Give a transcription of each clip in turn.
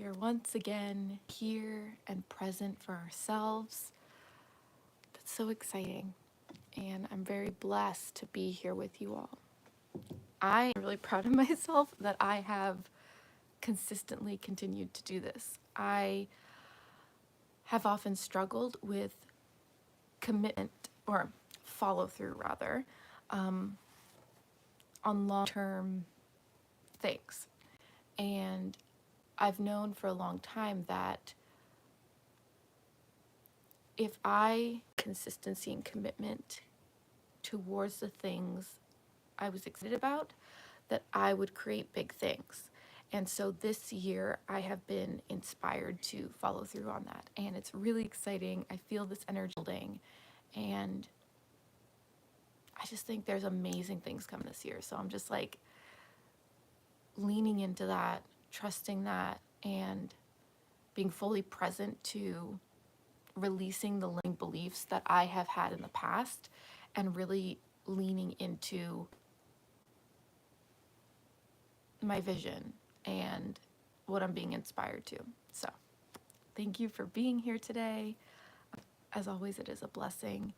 are once again here and present for ourselves. That's so exciting. And I'm very blessed to be here with you all. I am really proud of myself that I have consistently continued to do this. I have often struggled with commitment, or follow through rather, on long-term things. And I've known for a long time that if I consistency and commitment towards the things I was excited about, that I would create big things. And so this year I have been inspired to follow through on that. And it's really exciting. I feel this energy building, and I just think there's amazing things coming this year. So I'm just like leaning into that, trusting that, and being fully present to releasing the limiting beliefs that I have had in the past, and really leaning into my vision and what I'm being inspired to. So thank you for being here today. As always, it is a blessing.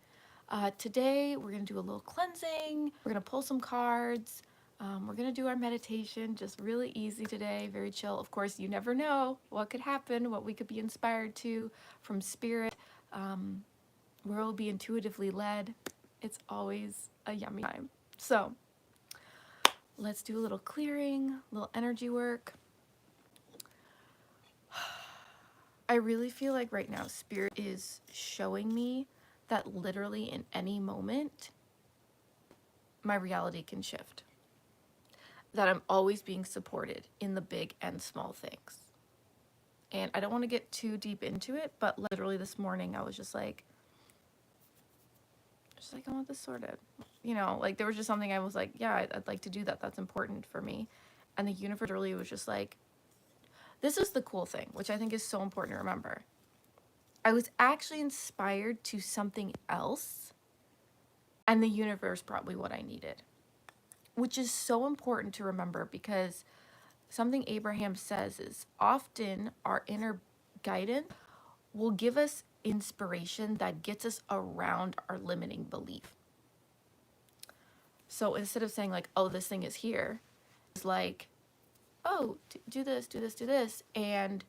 Today we're going to do a little cleansing. We're going to pull some cards. We're going to do our meditation, just really easy today, very chill. Of course, you never know what could happen, what we could be inspired to from spirit, where we'll be intuitively led. It's always a yummy time. So let's do a little clearing, a little energy work. I really feel like right now spirit is showing me that literally in any moment my reality can shift. That I'm always being supported in the big and small things. And I don't want to get too deep into it, but literally this morning I was just like I want this sorted. You know, like there was just something I was like, yeah, I'd like to do that. That's important for me. And the universe really was just like, this is the cool thing, which I think is so important to remember. I was actually inspired to something else, and the universe brought me what I needed, which is so important to remember, because something Abraham says is often our inner guidance will give us inspiration that gets us around our limiting belief. So instead of saying like, oh, this thing is here, it's like, oh, do this, do this, do this. And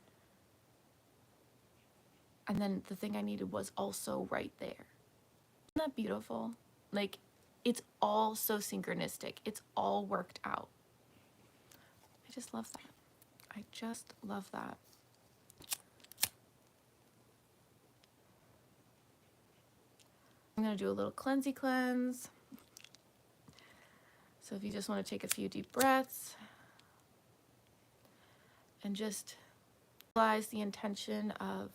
then the thing I needed was also right there. Isn't that beautiful? Like, it's all so synchronistic. It's all worked out. I just love that. I just love that. I'm going to do a little cleansy cleanse. So if you just want to take a few deep breaths and just realize the intention of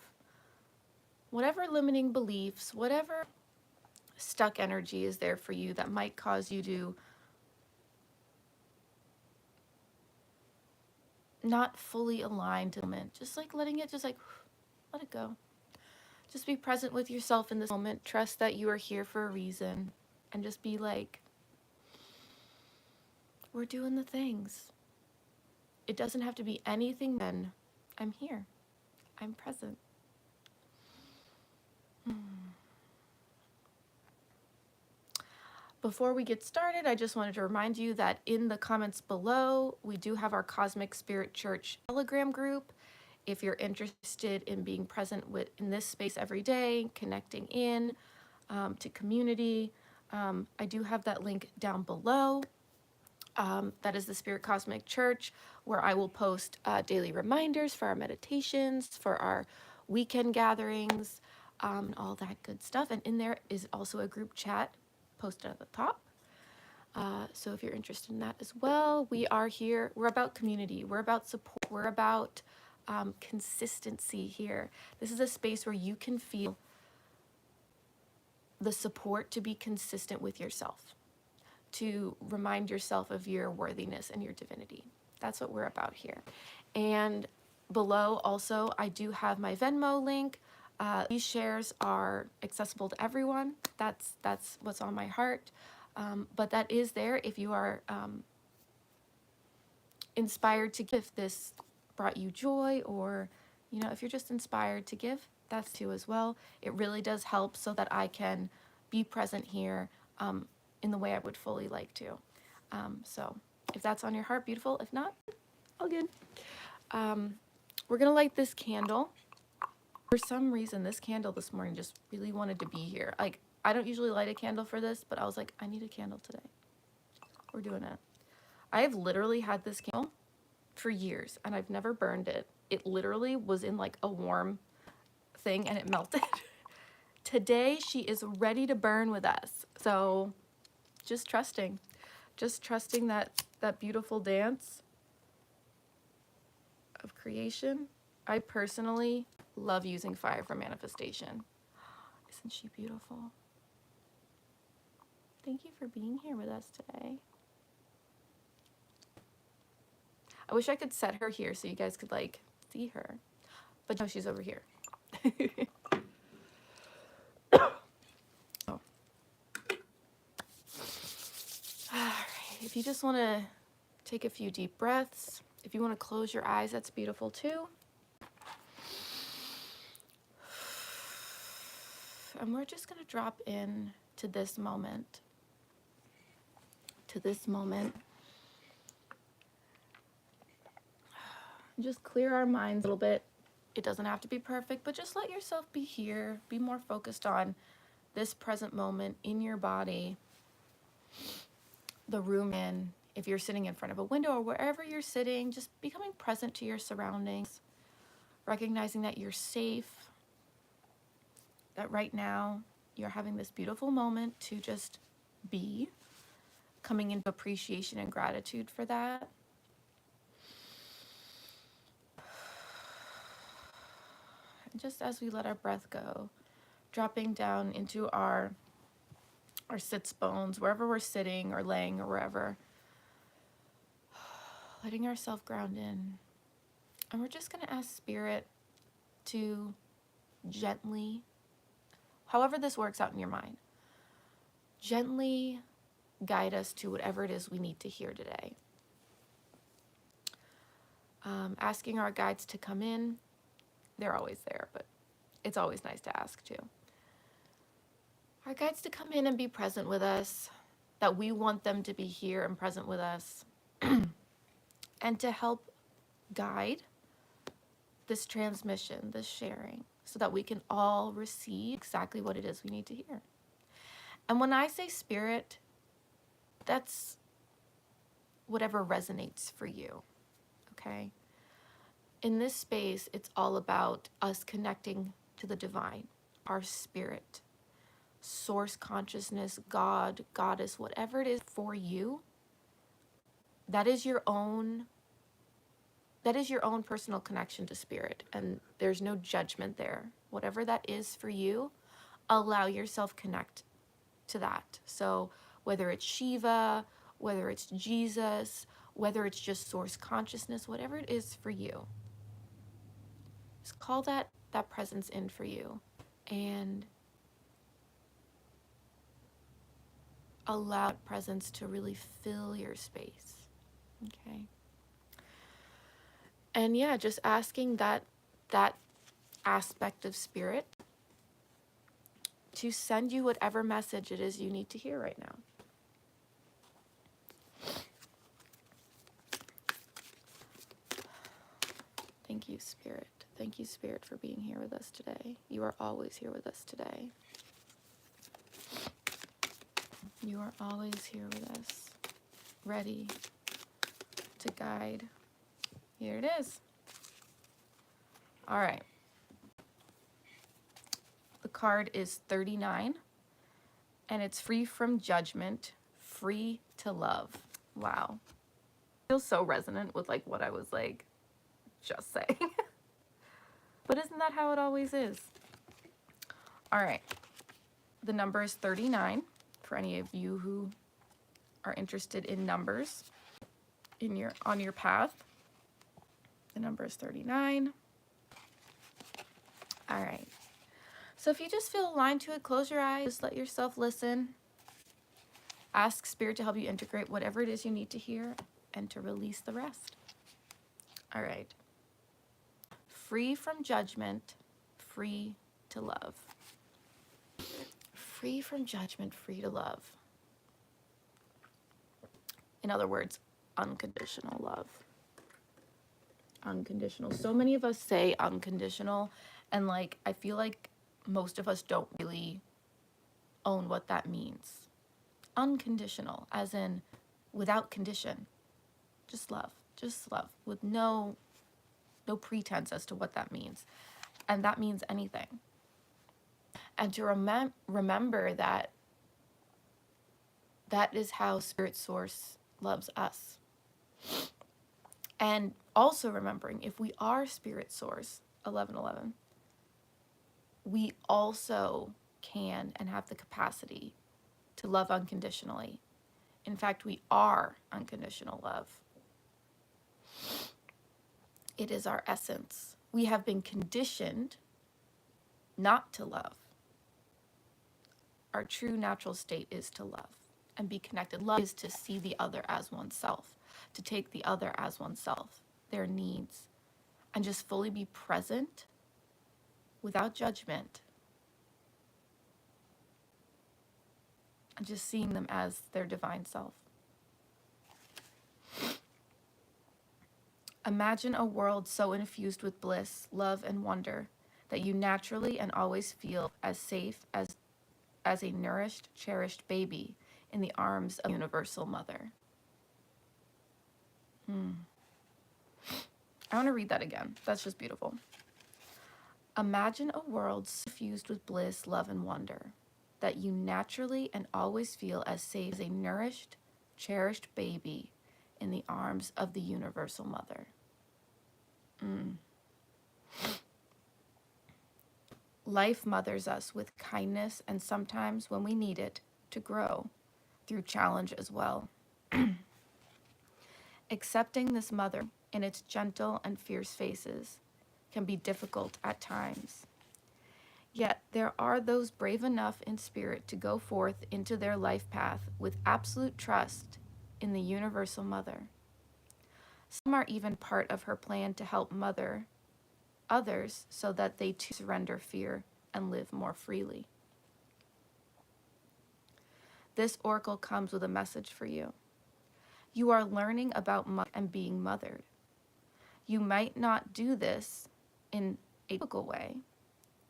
whatever limiting beliefs, whatever stuck energy is there for you that might cause you to not fully align to the moment. Just like letting it, just like let it go. Just be present with yourself in this moment. Trust that you are here for a reason, and just be like, we're doing the things. It doesn't have to be anything, then I'm here. I'm present. Before we get started, I just wanted to remind you that in the comments below, we do have our Cosmic Spirit Church Telegram group. If you're interested in being present in this space every day, connecting in to community, I do have that link down below. That is the Spirit Cosmic Church, where I will post daily reminders for our meditations, for our weekend gatherings, all that good stuff. And in there is also a group chat posted at the top. So if you're interested in that as well, we are here. We're about community. We're about support. We're about consistency here. This is a space where you can feel the support to be consistent with yourself, to remind yourself of your worthiness and your divinity. That's what we're about here. And below also, I do have my Venmo link. These shares are accessible to everyone. That's what's on my heart. But that is there if you are inspired to give this brought you joy, or, you know, if you're just inspired to give, that's too as well. It really does help so that I can be present here in the way I would fully like to. So if that's on your heart, beautiful. If not, all good. We're gonna light this candle. For some reason, this candle this morning just really wanted to be here. Like, I don't usually light a candle for this, but I was like, I need a candle today. We're doing it. I have literally had this candle for years and I've never burned it. It literally was in like a warm thing and it melted. Today, she is ready to burn with us. So just trusting that beautiful dance of creation. I personally love using fire for manifestation. Isn't she beautiful? Thank you for being here with us today. I wish I could set her here so you guys could like see her, but no, she's over here. Oh. All right, if you just want to take a few deep breaths, if you want to close your eyes, that's beautiful too. And we're just going to drop in to this moment. Just clear our minds a little bit. It doesn't have to be perfect, but just let yourself be here. Be more focused on this present moment in your body, the room in. If you're sitting in front of a window or wherever you're sitting, just becoming present to your surroundings, recognizing that you're safe, that right now you're having this beautiful moment to just be, coming into appreciation and gratitude for that. And just as we let our breath go, dropping down into our sits bones, wherever we're sitting or laying or wherever, letting ourselves ground in. And we're just going to ask Spirit to gently, however this works out in your mind, gently guide us to whatever it is we need to hear today. Asking our guides to come in. They're always there, but it's always nice to ask too. Our guides to come in and be present with us, that we want them to be here and present with us, and to help guide this transmission, this sharing, so that we can all receive exactly what it is we need to hear. And when I say spirit, that's whatever resonates for you, okay? In this space, it's all about us connecting to the divine, our spirit, source consciousness, God, goddess, whatever it is for you. That is your own personal connection to spirit, and there's no judgment there. Whatever that is for you, allow yourself connect to that. So whether it's Shiva, whether it's Jesus, whether it's just source consciousness, whatever it is for you, just call that presence in for you and allow that presence to really fill your space. Okay. And yeah, just asking that aspect of spirit to send you whatever message it is you need to hear right now. Thank you, Spirit. Thank you, Spirit, for being here with us today. You are always here with us today. You are always here with us, ready to guide. Here it is. All right. The card is 39, and it's free from judgment, free to love. Wow. Feels so resonant with like what I was like just saying. But isn't that how it always is? All right. The number is 39 for any of you who are interested in numbers on your path. The number is 39. All right. So if you just feel aligned to it, close your eyes, just let yourself listen. Ask Spirit to help you integrate whatever it is you need to hear and to release the rest. All right. free from judgment, free to love. Free from judgment, free to love. In other words, unconditional love. Unconditional. So many of us say unconditional, and like, I feel like most of us don't really own what that means. Unconditional, as in without condition. Just love with no pretense as to what that means. And that means anything. And to remember that that is how Spirit Source loves us. And also remembering, if we are Spirit Source, 1111, we also can and have the capacity to love unconditionally. In fact, we are unconditional love. It is our essence. We have been conditioned not to love. Our true natural state is to love and be connected. Love is to see the other as oneself, to take the other as oneself, their needs, and just fully be present without judgment. And just seeing them as their divine self. Imagine a world so infused with bliss, love, and wonder that you naturally and always feel as safe as a nourished, cherished baby in the arms of Universal Mother. I want to read that again. That's just beautiful. Imagine a world so fused with bliss, love, and wonder that you naturally and always feel as safe as a nourished, cherished baby in the arms of the Universal Mother. Life mothers us with kindness, and sometimes when we need it, to grow through challenge as well. Accepting this mother in its gentle and fierce phases can be difficult at times. Yet there are those brave enough in spirit to go forth into their life path with absolute trust in the Universal Mother. Some are even part of her plan to help mother others so that they too surrender fear and live more freely. This oracle comes with a message for you. You are learning about mother and being mothered. You might not do this in a typical way.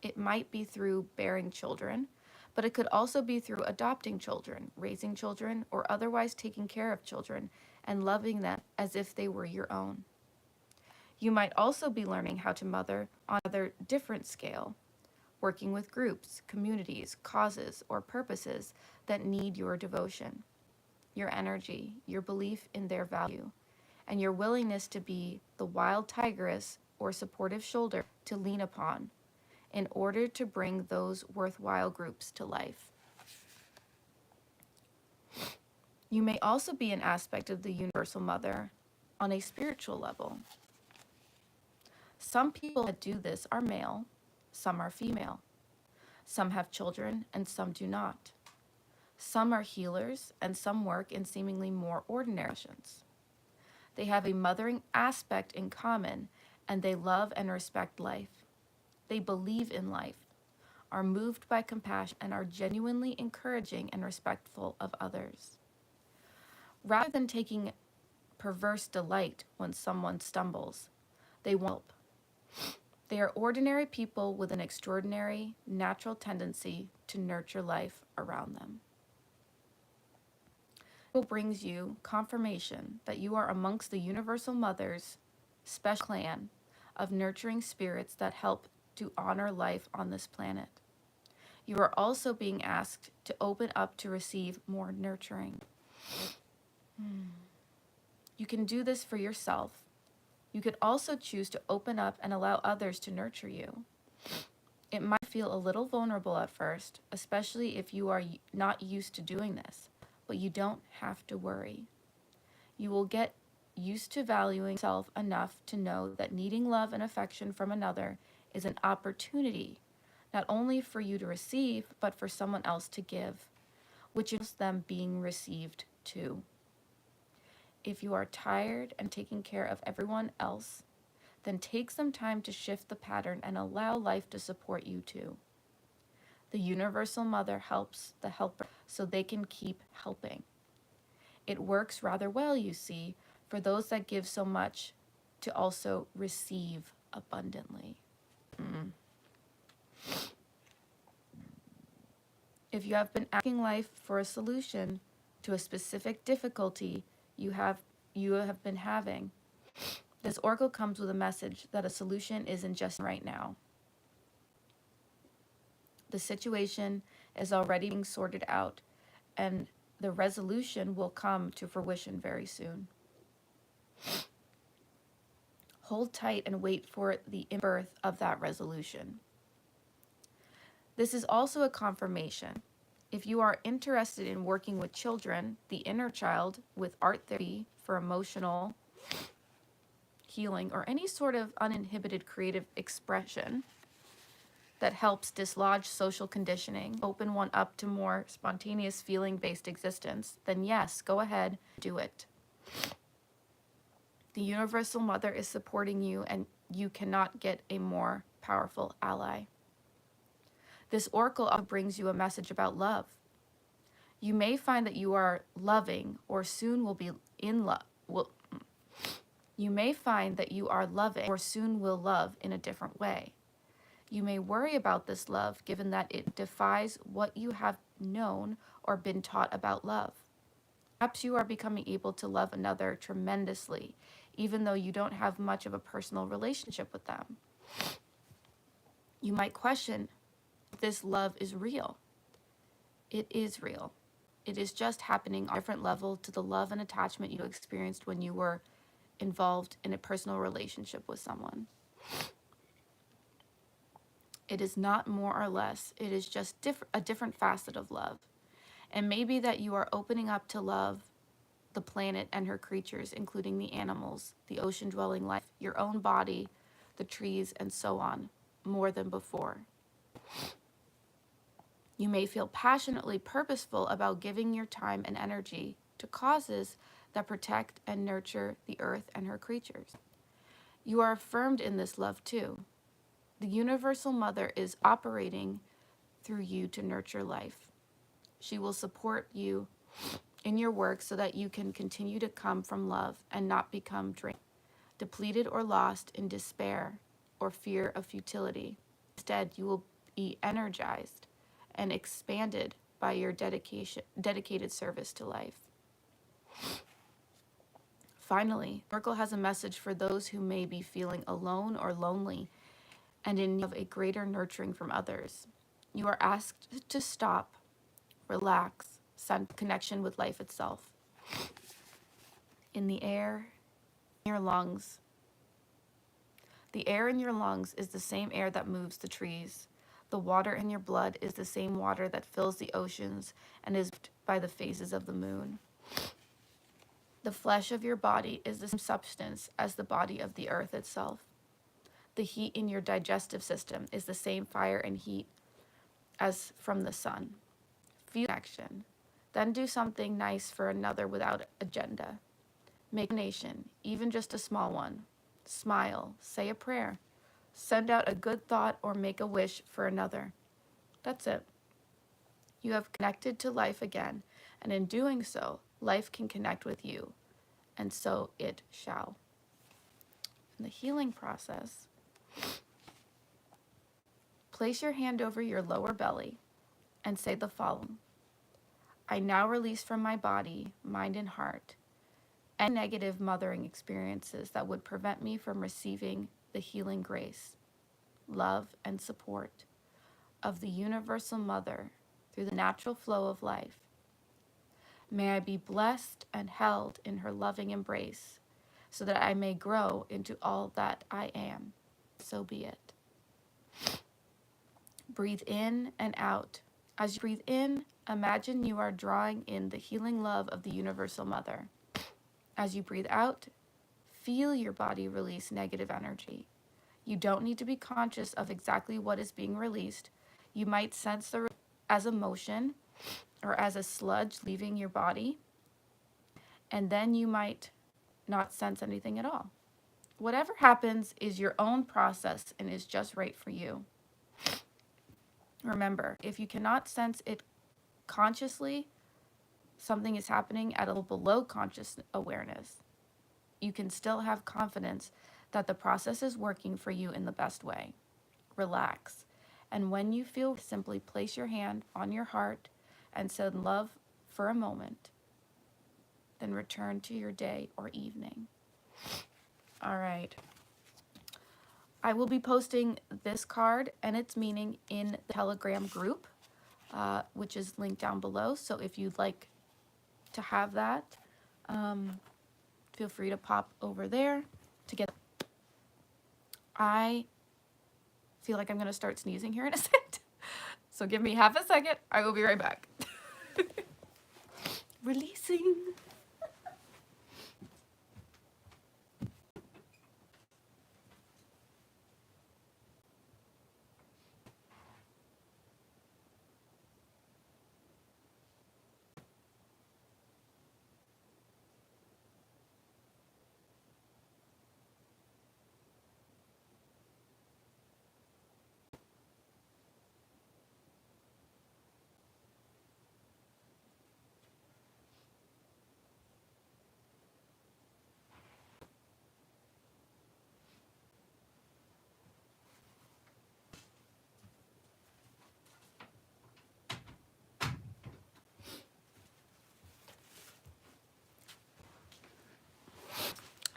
It might be through bearing children, but it could also be through adopting children, raising children, or otherwise taking care of children and loving them as if they were your own. You might also be learning how to mother on another different scale, working with groups, communities, causes, or purposes that need your devotion, your energy, your belief in their value, and your willingness to be the wild tigress or supportive shoulder to lean upon in order to bring those worthwhile groups to life. You may also be an aspect of the Universal Mother on a spiritual level. Some people that do this are male, some are female. Some have children and some do not. Some are healers and some work in seemingly more ordinary missions. They have a mothering aspect in common, and they love and respect life. They believe in life, are moved by compassion, and are genuinely encouraging and respectful of others. Rather than taking perverse delight when someone stumbles, they want help. They are ordinary people with an extraordinary, natural tendency to nurture life around them. It brings you confirmation that you are amongst the Universal Mother's special clan of nurturing spirits that help to honor life on this planet. You are also being asked to open up to receive more nurturing. You can do this for yourself. You could also choose to open up and allow others to nurture you. It might feel a little vulnerable at first, especially if you are not used to doing this, but you don't have to worry. You will get used to valuing yourself enough to know that needing love and affection from another is an opportunity, not only for you to receive, but for someone else to give, which is them being received too. If you are tired and taking care of everyone else, then take some time to shift the pattern and allow life to support you too. The Universal Mother helps the helper so they can keep helping. It works rather well, you see, for those that give so much to also receive abundantly. If you have been asking life for a solution to a specific difficulty you have been having, this oracle comes with a message that a solution isn't just right now. The situation is already being sorted out, and the resolution will come to fruition very soon. Hold tight and wait for the birth of that resolution. This is also a confirmation. If you are interested in working with children, the inner child, with art therapy for emotional healing, or any sort of uninhibited creative expression that helps dislodge social conditioning, open one up to more spontaneous feeling-based existence, then yes, go ahead, do it. The Universal Mother is supporting you, and you cannot get a more powerful ally. This oracle also brings you a message about love. You may find that you are loving or soon will be in love. You may find that you are loving or soon will love in a different way. You may worry about this love given that it defies what you have known or been taught about love. Perhaps you are becoming able to love another tremendously, even though you don't have much of a personal relationship with them. You might question if this love is real. It is real. It is just happening on a different level to the love and attachment you experienced when you were involved in a personal relationship with someone. It is not more or less. It is just a different facet of love. And maybe that you are opening up to love the planet and her creatures, including the animals, the ocean-dwelling life, your own body, the trees, and so on, more than before. You may feel passionately purposeful about giving your time and energy to causes that protect and nurture the earth and her creatures. You are affirmed in this love too. The Universal Mother is operating through you to nurture life. She will support you in your work so that you can continue to come from love and not become drained, depleted, or lost in despair or fear of futility. Instead, you will be energized and expanded by your dedicated service to life. Finally, Oracle has a message for those who may be feeling alone or lonely and in need of a greater nurturing from others. You are asked to stop, relax, send connection with life itself. In the air, in your lungs. The air in your lungs is the same air that moves the trees. The water in your blood is the same water that fills the oceans and is by the phases of the moon. The flesh of your body is the same substance as the body of the earth itself. The heat in your digestive system is the same fire and heat as from the sun. Feel action. Then do something nice for another without agenda. Make a donation, even just a small one. Smile, say a prayer, send out a good thought, or make a wish for another. That's it. You have connected to life again, and in doing so, life can connect with you, and so it shall. In the healing process, place your hand over your lower belly and say the following. I now release from my body, mind, and heart any negative mothering experiences that would prevent me from receiving the healing grace, love, and support of the Universal Mother through the natural flow of life. May I be blessed and held in her loving embrace so that I may grow into all that I am. So be it. Breathe in and out. As you breathe in, imagine you are drawing in the healing love of the Universal Mother. As you breathe out, feel your body release negative energy. You don't need to be conscious of exactly what is being released. You might sense the as a motion or as a sludge leaving your body, and then you might not sense anything at all. Whatever happens is your own process and is just right for you. Remember, if you cannot sense it consciously, something is happening at a level below conscious awareness. You can still have confidence that the process is working for you in the best way. Relax. And when you feel, simply place your hand on your heart and send love for a moment. Then return to your day or evening. All right. I will be posting this card and its meaning in the Telegram group, which is linked down below. So if you'd like to have that, feel free to pop over there to get. I feel like I'm going to start sneezing here in a second. So give me half a second. I will be right back. Releasing.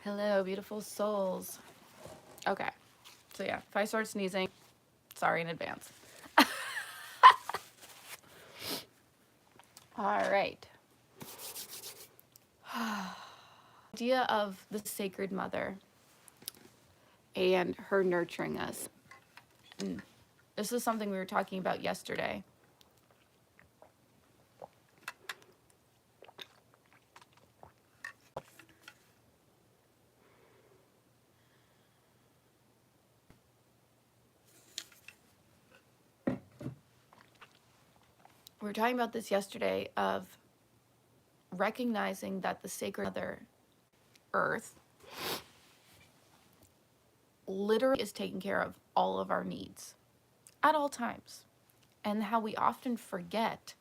Hello, beautiful souls. Okay. So yeah, if I start sneezing, sorry in advance. All right. Idea of the Sacred Mother and her nurturing us. And this is something we were talking about yesterday. We were talking about this yesterday of recognizing that the Sacred Mother, Earth, literally is taking care of all of our needs at all times. And how we often forget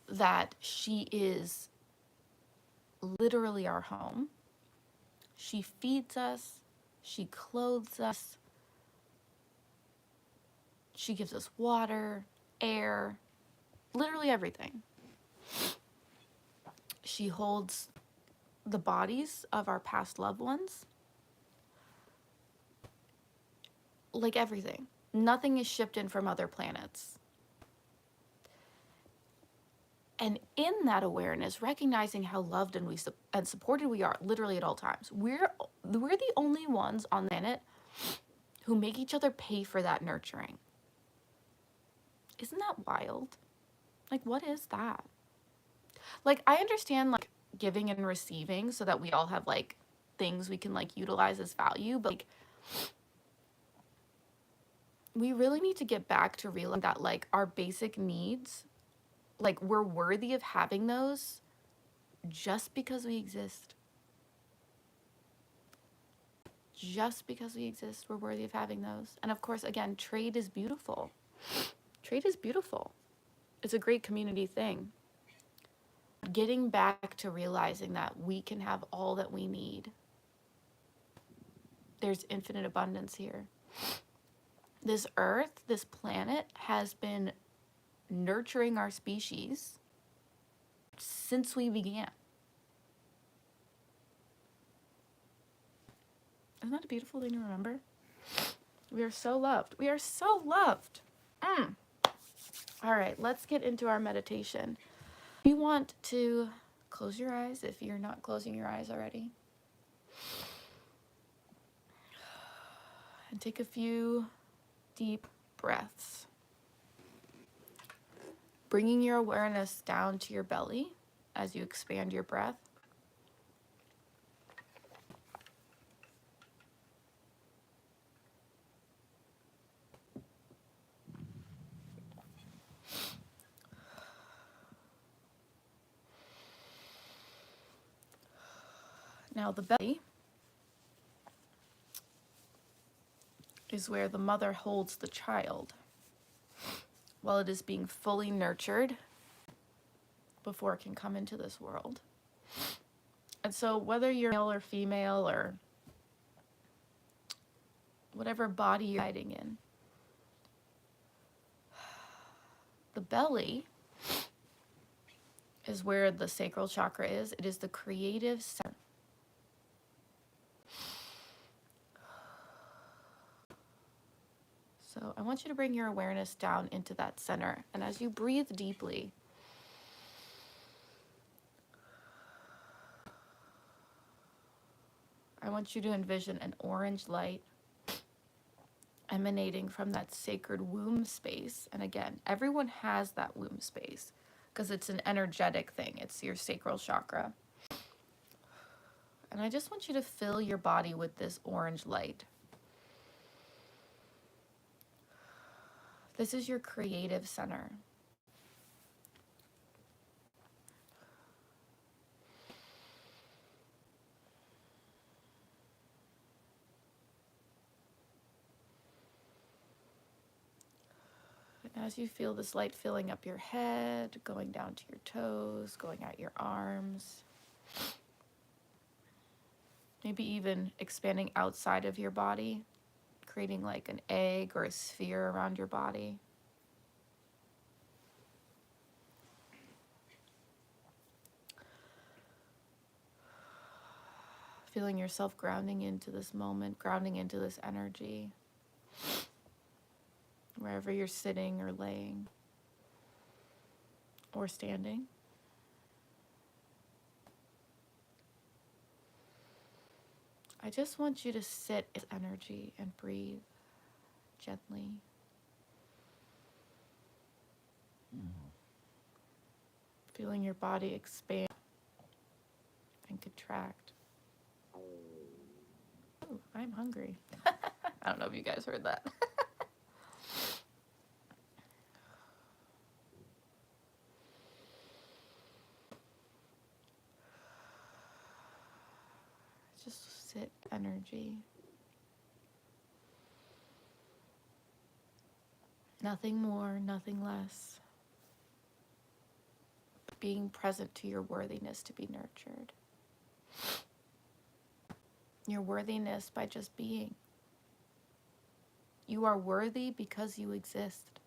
that she is literally our home. She feeds us, she clothes us, she gives us water, air, literally everything. She holds the bodies of our past loved ones. Like everything. Nothing is shipped in from other planets. And in that awareness, recognizing how loved and supported we are literally at all times. We're the only ones on the planet who make each other pay for that nurturing. Isn't that wild? Like, what is that? Like, I understand, like, giving and receiving so that we all have, like, things we can, like, utilize as value, but, like, we really need to get back to realizing that, like, our basic needs, like, we're worthy of having those just because we exist. Just because we exist, we're worthy of having those. And of course, again, trade is beautiful. Trade is beautiful. It's a great community thing. Getting back to realizing that we can have all that we need. There's infinite abundance here. This earth, this planet, has been nurturing our species since we began. Isn't that a beautiful thing to remember? We are so loved. We are so loved. All right, let's get into our meditation. You want to close your eyes if you're not closing your eyes already. And take a few deep breaths. Bringing your awareness down to your belly as you expand your breath. Now the belly is where the mother holds the child while it is being fully nurtured before it can come into this world. And so whether you're male or female or whatever body you're hiding in, the belly is where the sacral chakra is. It is the creative center. So I want you to bring your awareness down into that center. And as you breathe deeply, I want you to envision an orange light emanating from that sacred womb space. And again, everyone has that womb space because it's an energetic thing. It's your sacral chakra. And I just want you to fill your body with this orange light. This is your creative center. And as you feel this light filling up your head, going down to your toes, going out your arms, maybe even expanding outside of your body, creating like an egg or a sphere around your body. Feeling yourself grounding into this moment, grounding into this energy, wherever you're sitting or laying or standing. I just want you to sit in energy and breathe gently. Feeling your body expand and contract. Oh, I'm hungry. I don't know if you guys heard that. Just sit energy. Nothing more, nothing less. Being present to your worthiness to be nurtured. Your worthiness by just being. You are worthy because you exist.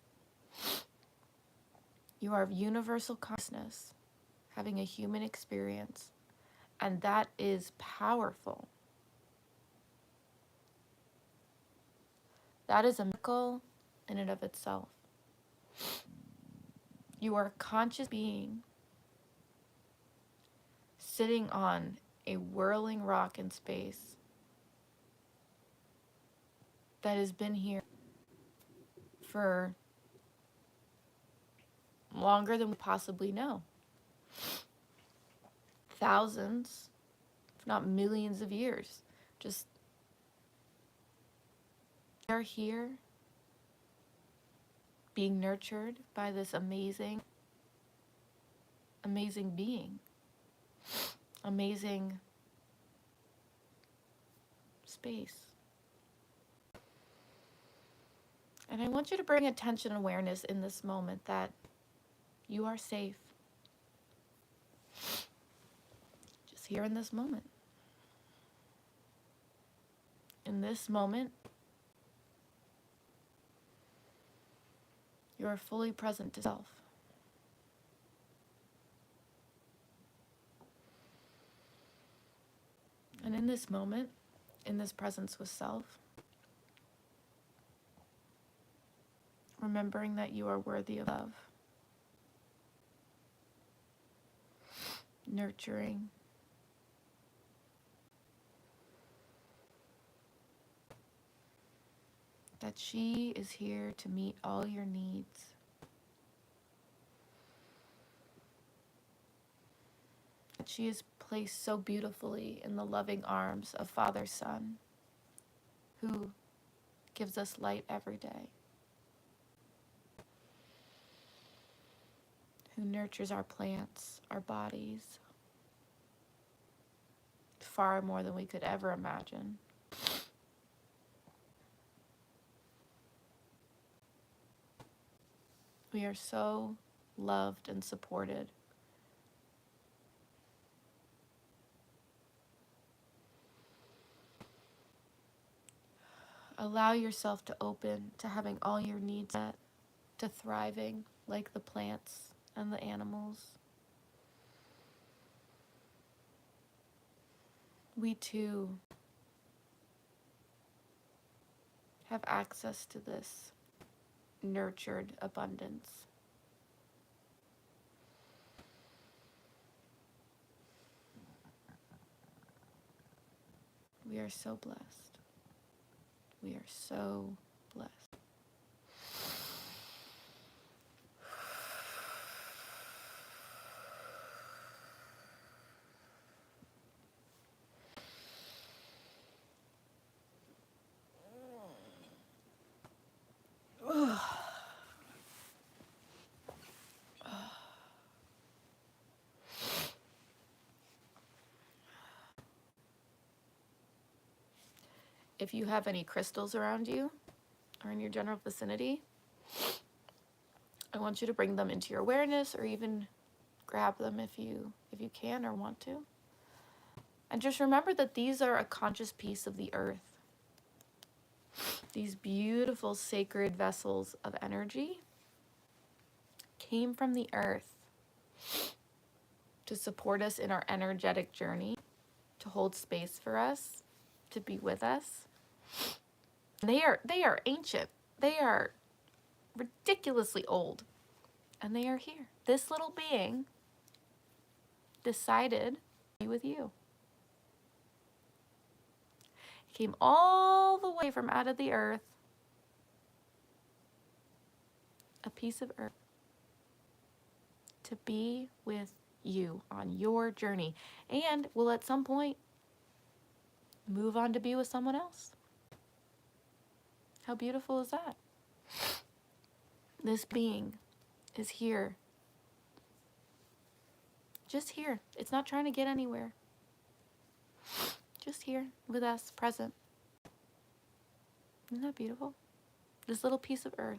You are of universal consciousness, having a human experience, and that is powerful. That is a miracle in and of itself. You are a conscious being sitting on a whirling rock in space that has been here for longer than we possibly know. Thousands, if not millions of years. Just we are here being nurtured by this amazing being. Amazing space. And I want you to bring attention and awareness in this moment that you are safe. Just here in this moment. In this moment, you are fully present to self. And in this moment, in this presence with self, remembering that you are worthy of love, nurturing, that she is here to meet all your needs. That she is placed so beautifully in the loving arms of Father Son, who gives us light every day, who nurtures our plants, our bodies, far more than we could ever imagine. We are so loved and supported. Allow yourself to open to having all your needs met, to thriving like the plants and the animals. We too have access to this nurtured abundance. We are so blessed. We are so blessed. If you have any crystals around you or in your general vicinity, I want you to bring them into your awareness, or even grab them if you can or want to. And just remember that these are a conscious piece of the earth. These beautiful sacred vessels of energy came from the earth to support us in our energetic journey, to hold space for us, to be with us. They are ancient. They are ridiculously old. And they are here. This little being decided to be with you. He came all the way from out of the earth, a piece of earth, to be with you on your journey, and will at some point move on to be with someone else. How beautiful is that? This being is here. Just here. It's not trying to get anywhere. Just here with us, present. Isn't that beautiful? This little piece of earth.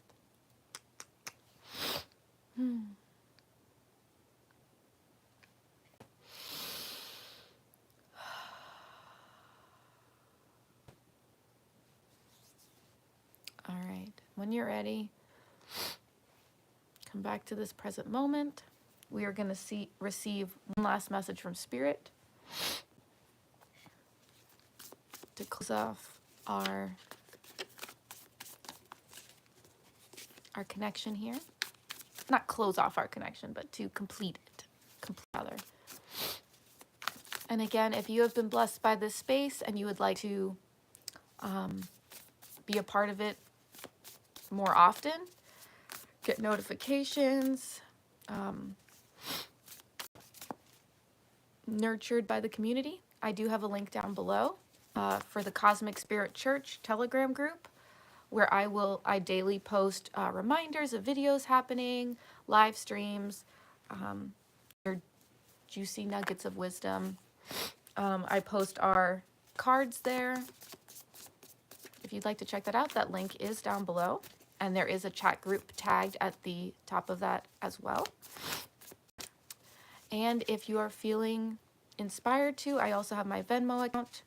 All right. When you're ready, come back to this present moment. We are going to receive one last message from Spirit to close off our connection here. Not close off our connection, but to complete it. Rather. And again, if you have been blessed by this space and you would like to be a part of it more often, get notifications, nurtured by the community, I do have a link down below for the Cosmic Spirit Church Telegram group, where I daily post reminders of videos happening, live streams, your juicy nuggets of wisdom. I post our cards there. If you'd like to check that out, that link is down below. And there is a chat group tagged at the top of that as well. And if you are feeling inspired to, I also have my Venmo account.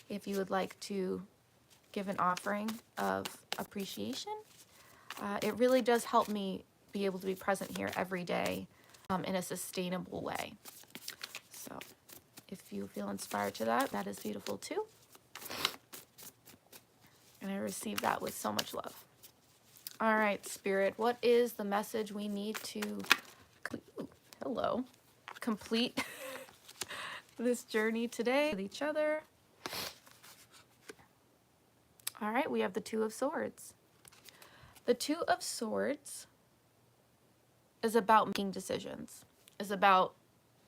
If you would like to give an offering of appreciation, it really does help me be able to be present here every day in a sustainable way. So if you feel inspired to that, that is beautiful too. And I receive that with so much love. All right, Spirit, what is the message we need to complete this journey today with each other? All right, we have the Two of Swords. The Two of Swords is about making decisions, is about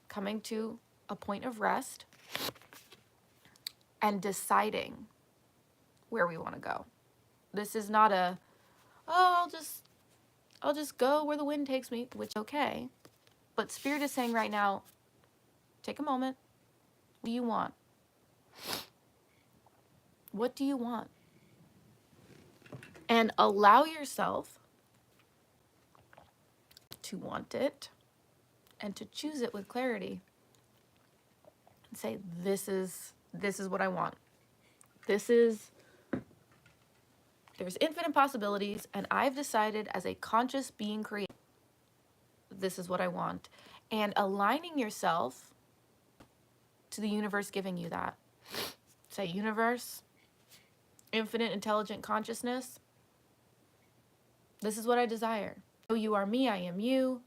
coming to a point of rest and deciding where we want to go. This is not a, oh, I'll just go where the wind takes me, which is okay. But Spirit is saying right now, take a moment. What do you want? What do you want? And allow yourself to want it and to choose it with clarity and say, this is what I want. There's infinite possibilities, and I've decided as a conscious being creator, this is what I want. And aligning yourself to the universe giving you that. Say, universe, infinite intelligent consciousness, this is what I desire. Oh, you are me, I am you.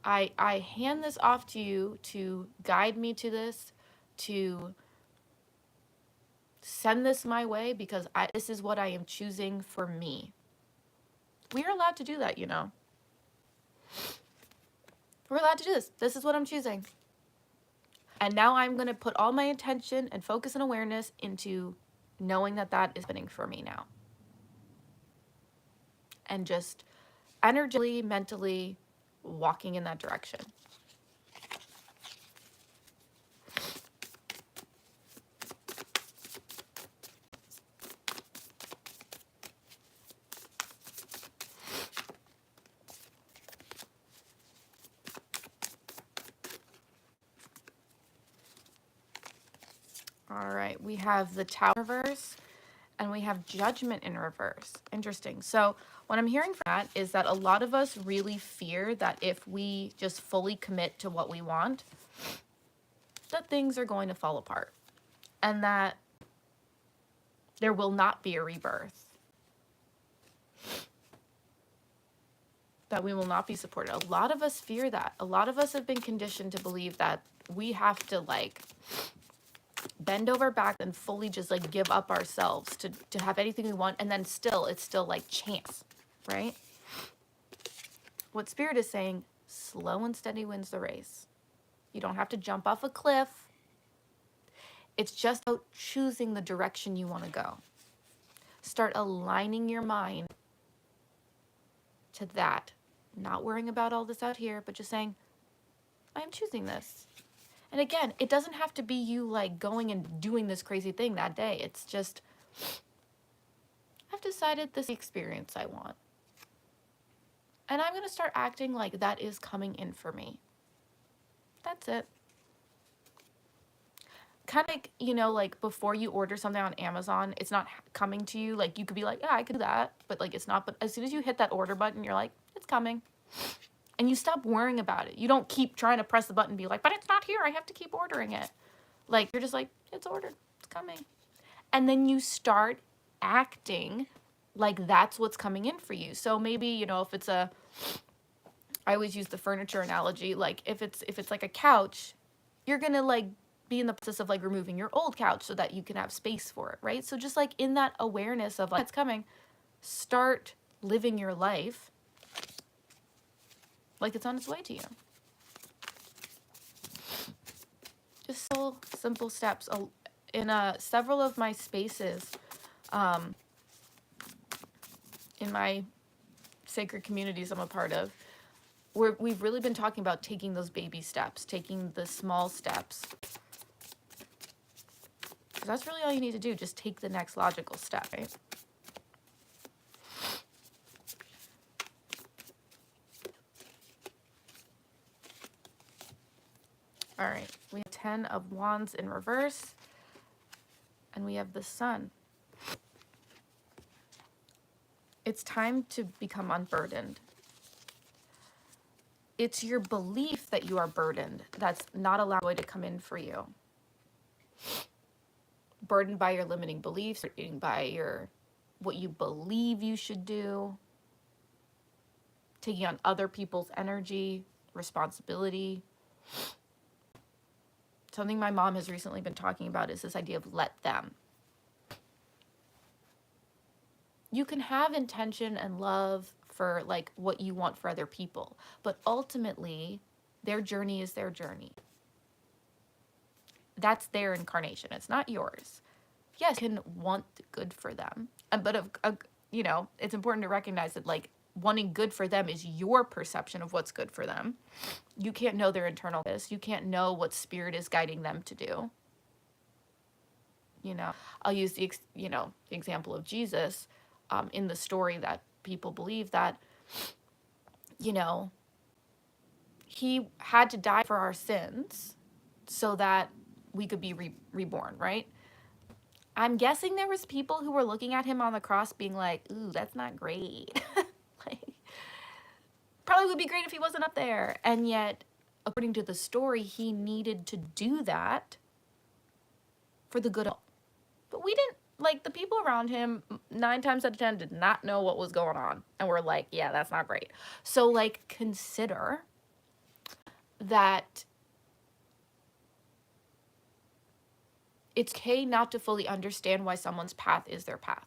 I hand this off to you to guide me to this, to send this my way, because this is what I am choosing for me. We are allowed to do that, you know. We're allowed to do this. This is what I'm choosing. And now I'm going to put all my attention and focus and awareness into knowing that that is happening for me now. And just energetically, mentally walking in that direction. All right, we have the Tower in reverse, and we have Judgment in reverse. Interesting. So what I'm hearing from that is that a lot of us really fear that if we just fully commit to what we want, that things are going to fall apart, and that there will not be a rebirth, that we will not be supported. A lot of us fear that. A lot of us have been conditioned to believe that we have to like bend over back and fully just like give up ourselves to have anything we want, and then it's still like chance, right? What Spirit is saying, slow and steady wins the race. You don't have to jump off a cliff. It's just about choosing the direction you want to go. Start aligning your mind to that. Not worrying about all this out here, but just saying, I am choosing this. And again, it doesn't have to be you like going and doing this crazy thing that day. It's just, I've decided this is the experience I want. And I'm going to start acting like that is coming in for me. That's it. Kind of like, you know, like before you order something on Amazon, it's not coming to you. Like you could be like, yeah, I could do that. But like it's not. But as soon as you hit that order button, you're like, it's coming. And you stop worrying about it. You don't keep trying to press the button and be like, but it's not here. I have to keep ordering it. Like you're just like, it's ordered. It's coming. And then you start acting like that's what's coming in for you. So maybe, you know, if it's I always use the furniture analogy. Like if it's like a couch, you're going to like be in the process of like removing your old couch so that you can have space for it, right? So just like in that awareness of like, it's coming, start living your life like it's on its way to you. Just so simple steps. In several of my spaces, in my sacred communities I'm a part of, we've really been talking about taking those baby steps, taking the small steps. Because that's really all you need to do. Just take the next logical step, right? All right, we have 10 of Wands in reverse, and we have the Sun. It's time to become unburdened. It's your belief that you are burdened that's not allowing joy to come in for you. Burdened by your limiting beliefs, burdened by what you believe you should do, taking on other people's energy, responsibility. Something my mom has recently been talking about is this idea of let them. You can have intention and love for like what you want for other people, but ultimately their journey is their journey. That's their incarnation. It's not yours. Yes, you can want good for them, but you know, it's important to recognize that like wanting good for them is your perception of what's good for them. You can't know their internal this. You can't know what Spirit is guiding them to do. You know, I'll use the example of Jesus. in the story that people believe that, you know, he had to die for our sins so that we could be reborn, right? I'm guessing there was people who were looking at him on the cross being like, ooh, that's not great. Like, probably would be great if he wasn't up there. And yet, according to the story, he needed to do that for the good of all. But we didn't, like, the people around him, 9 times out of 10, did not know what was going on. And we're like, yeah, that's not great. So, like, consider that it's okay not to fully understand why someone's path is their path.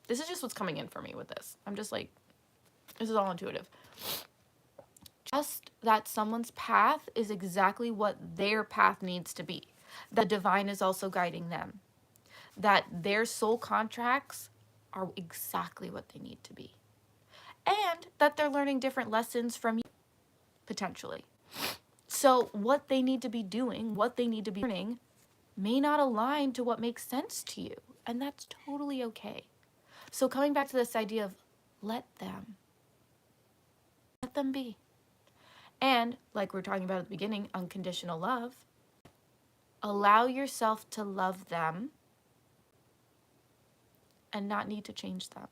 This is just what's coming in for me with this. I'm just like, this is all intuitive. Just that someone's path is exactly what their path needs to be. The divine is also guiding them. That their soul contracts are exactly what they need to be. And that they're learning different lessons from you, potentially. So what they need to be doing, what they need to be learning, may not align to what makes sense to you. And that's totally okay. So coming back to this idea of let them be. And like we were talking about at the beginning, unconditional love. Allow yourself to love them and not need to change them.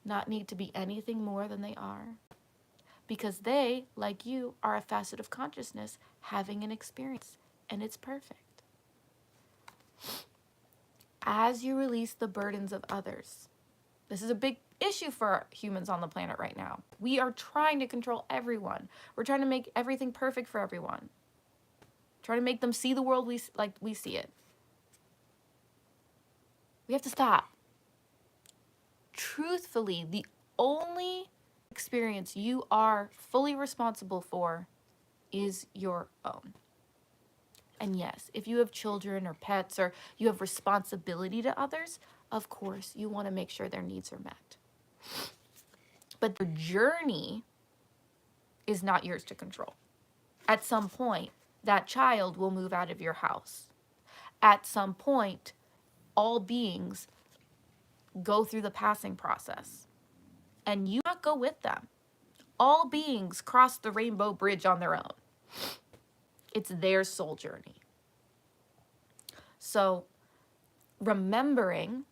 Not need to be anything more than they are. Because they, like you, are a facet of consciousness having an experience. And it's perfect. As you release the burdens of others, this is a big issue for humans on the planet right now. We are trying to control everyone. We're trying to make everything perfect for everyone. Trying to make them see the world like we see it. We have to stop. Truthfully, the only experience you are fully responsible for is your own. And yes, if you have children or pets or you have responsibility to others, of course, you want to make sure their needs are met. But the journey is not yours to control. At some point, that child will move out of your house. At some point, all beings go through the passing process. And you not go with them. All beings cross the rainbow bridge on their own. It's their soul journey. So, remembering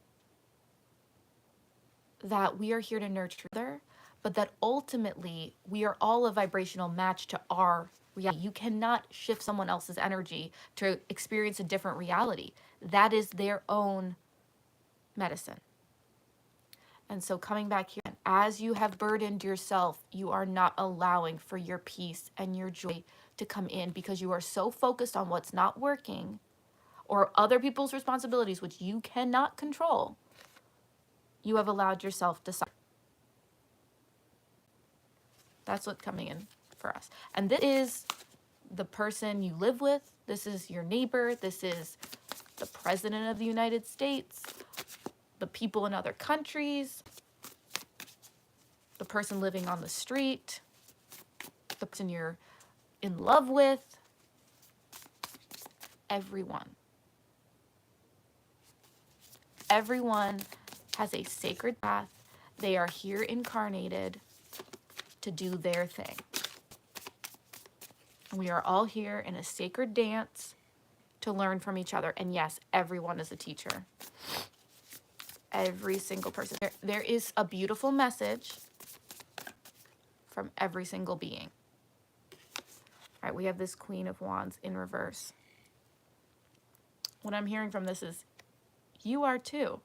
that we are here to nurture other, but that ultimately we are all a vibrational match to our reality. You cannot shift someone else's energy to experience a different reality. That is their own medicine. And so coming back here, as you have burdened yourself, you are not allowing for your peace and your joy to come in because you are so focused on what's not working or other people's responsibilities, which you cannot control. You have allowed yourself to suffer. That's what's coming in for us. And this is the person you live with. This is your neighbor. This is the president of the United States, the people in other countries, the person living on the street, the person you're in love with, everyone. Everyone has a sacred path. They are here incarnated to do their thing. We are all here in a sacred dance to learn from each other. And yes, everyone is a teacher. Every single person. There is a beautiful message from every single being. All right, we have this Queen of Wands in reverse. What I'm hearing from this is, you are too.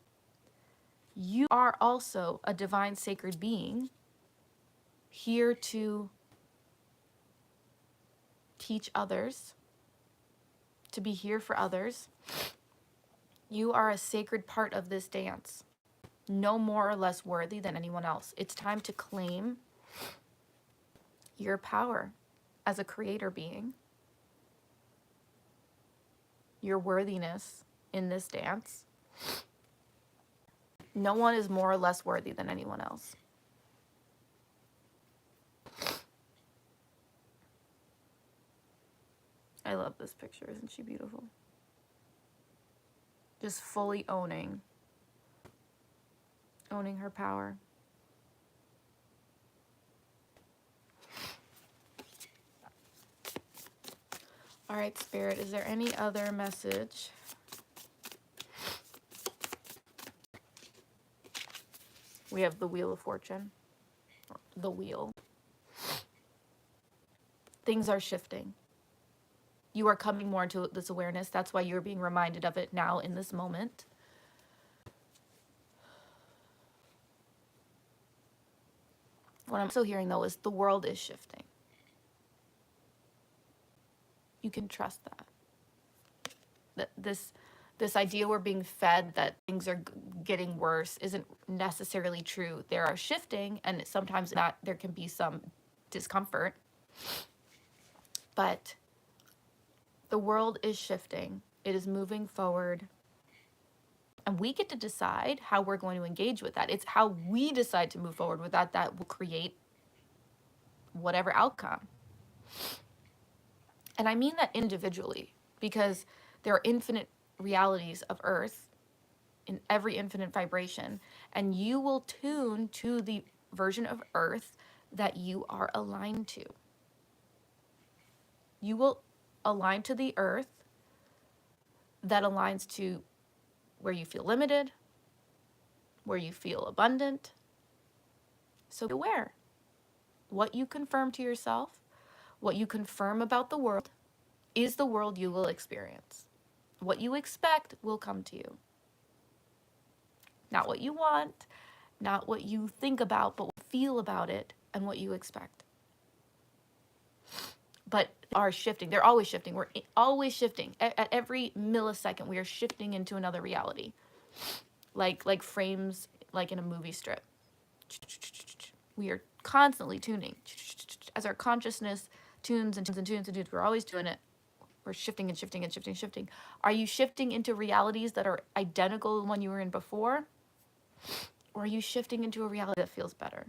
You are also a divine sacred being here to teach others, to be here for others. You are a sacred part of this dance, no more or less worthy than anyone else. It's time to claim your power as a creator being, your worthiness in this dance. No one is more or less worthy than anyone else. I love this picture. Isn't she beautiful? Just fully owning owning her power. All right, Spirit, is there any other message? We have the Wheel of Fortune. The wheel. Things are shifting. You are coming more into this awareness. That's why you're being reminded of it now in this moment. What I'm also hearing, though, is the world is shifting. You can trust that. This idea we're being fed that things are getting worse isn't necessarily true. There are shifting, and sometimes that there can be some discomfort. But the world is shifting. It is moving forward. And we get to decide how we're going to engage with that. It's how we decide to move forward with that that will create whatever outcome. And I mean that individually, because there are infinite realities of Earth in every infinite vibration, and you will tune to the version of Earth that you are aligned to. You will align to the Earth that aligns to where you feel limited, where you feel abundant. So be aware. What you confirm to yourself, what you confirm about the world, is the world you will experience. What you expect will come to you. Not what you want, not what you think about, but what you feel about it and what you expect. But they are shifting. They're always shifting. We're always shifting. At every millisecond, we are shifting into another reality. Like frames, like in a movie strip. We are constantly tuning. As our consciousness tunes and tunes and tunes and tunes, we're always doing it. We're shifting and shifting and shifting and shifting. Are you shifting into realities that are identical to the one you were in before? Or are you shifting into a reality that feels better?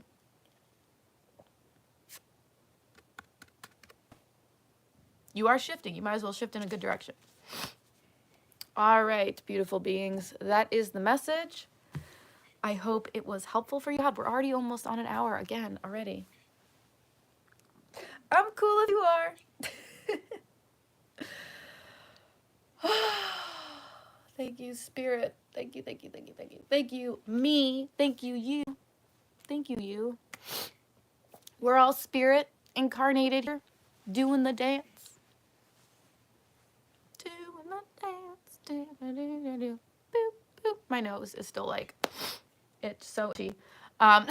You are shifting. You might as well shift in a good direction. All right, beautiful beings. That is the message. I hope it was helpful for you. God, we're already almost on an hour again already. I'm cool if you are. Thank you, Spirit. Thank you, thank you, thank you, thank you. Thank you, me. Thank you, you. Thank you, you. We're all spirit incarnated here, doing the dance. Doing the dance. Do-do-do-do-do. Boop, boop. My nose is still like, it's so itchy. I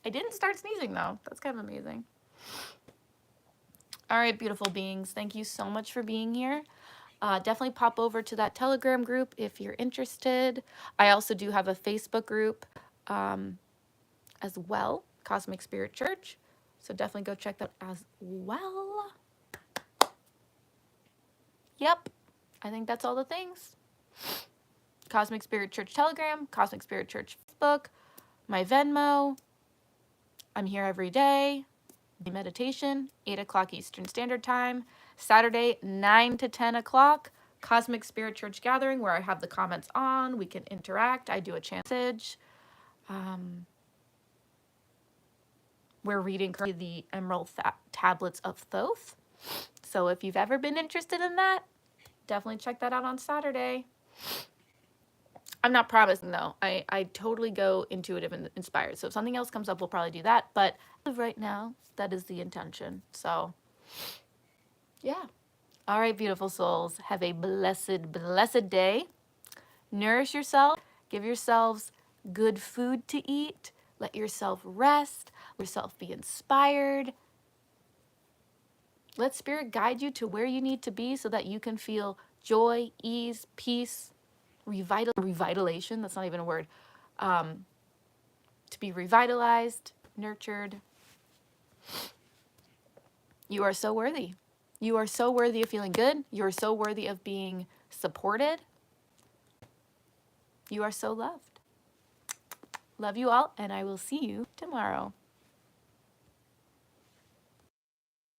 didn't start sneezing, though. That's kind of amazing. All right, beautiful beings. Thank you so much for being here. Definitely pop over to that Telegram group if you're interested. I also do have a Facebook group as well, Cosmic Spirit Church. So definitely go check that as well. Yep, I think that's all the things. Cosmic Spirit Church Telegram, Cosmic Spirit Church Facebook, my Venmo. I'm here every day. Meditation, 8 o'clock Eastern Standard Time. Saturday, 9 to 10 o'clock, Cosmic Spirit Church Gathering, where I have the comments on. We can interact. I do a chant message. We're reading the Emerald Tablets of Thoth. So if you've ever been interested in that, definitely check that out on Saturday. I'm not promising, though. I totally go intuitive and inspired. So if something else comes up, we'll probably do that. But right now, that is the intention. So, yeah. All right, beautiful souls. Have a blessed, blessed day. Nourish yourself. Give yourselves good food to eat. Let yourself rest. Let yourself be inspired. Let Spirit guide you to where you need to be so that you can feel joy, ease, peace, revitalization. That's not even a word. To be revitalized, nurtured. You are so worthy. You are so worthy of feeling good. You are so worthy of being supported. You are so loved. Love you all, and I will see you tomorrow.